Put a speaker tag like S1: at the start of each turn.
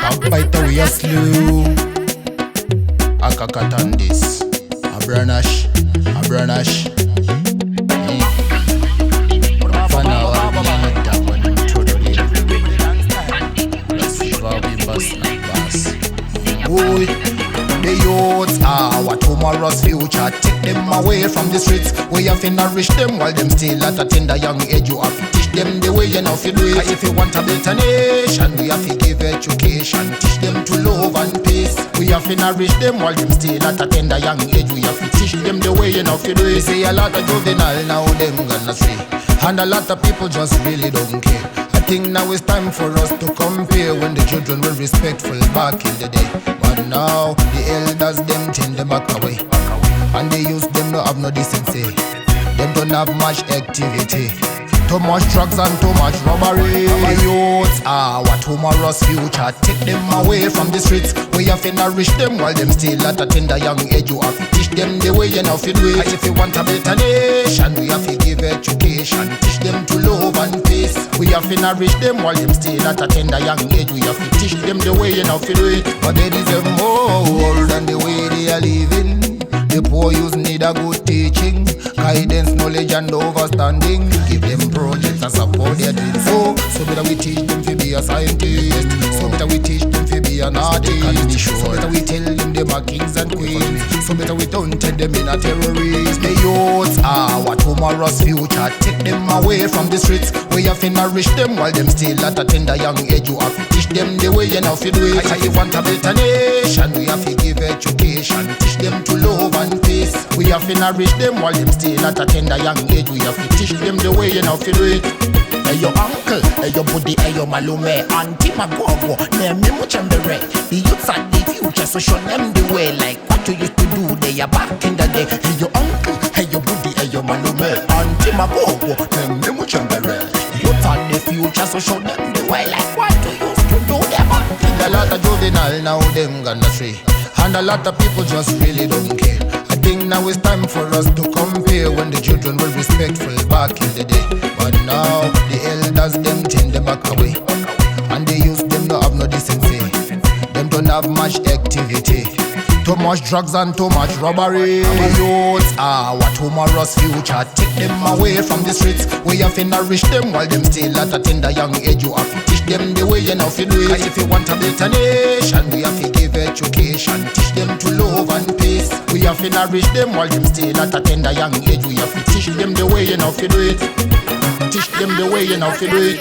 S1: Backbiter we a slew. A Kakatandis, a Branash, a Branash. Boy, the youths are our tomorrow's future. Take them away from the streets. We have to nourish them while them still at a tender young age. You have to teach them the way you know to do it. If you want a better nation, we have to give education. Teach them to love and peace. We have to nourish them while them still at a tender young age. We have to teach them the way you know to do it. See a lot of juvenile now them gonna say, and a lot of people just really don't care. I think now it's time for us to compare when the children were respectful back in the day. But now the elders them tend them back away, and they use them to have no decency. Them don't have much activity. Too much drugs and too much robbery. Our youths are our tomorrow's future. Take them away from the streets. We have to nourish them while them still at a tender young age. You have to teach them the way you know to do it. If you want a better nation, we have to give education. Teach them to love and peace. We have to nourish them while them still at a tender young age. We have to teach them the way you know to do it. But they deserve more than the way they are living. The poor youth need a good teaching, guidance, knowledge and understanding. Give them projects and support their dreams. So better we teach them to be a scientist. So better we teach them to be an artist. So better we tell them they are kings and queens. So better we don't tell them in a terrorist. The youths are our tomorrow's future. Take them away from the streets. We have to nourish them while them still at a tender young age. You have to teach them the way you know to do it. If you want a better nation, we have to give education. Teach them to love and peace. We have to nourish them while them still at a tender young age. We have to teach them the way you know to do it. Hey your uncle, hey your buddy, hey your malume, auntie magogo, name me muchambere. The youths are the future, so show them the way. Like what you used to do, they are back in the day. Hey your uncle, hey your buddy, hey your malume, auntie magogo, name me muchambere. The youths are the future, so show them the way. Like what you used to do, they are back in the day. A lot of juvenile now them gonna stray, and a lot of people just really don't care. I think now it's time for us to compare when the children were respectful back in the day. But now the elders them tend them back away, and they use them to have no decency. Them don't have much activity. Too much drugs and too much robbery. Our youths are our tomorrow's future. Take them away from the streets. We have to nourish them while them still at a tender young age. You have to teach them the way you know to do it. If you want a better nation, we have to give education. Teach them to love and peace. We have to nourish them while them still at a tender young age. We have to teach them the way you know to do it. Teach them the way you know to do it.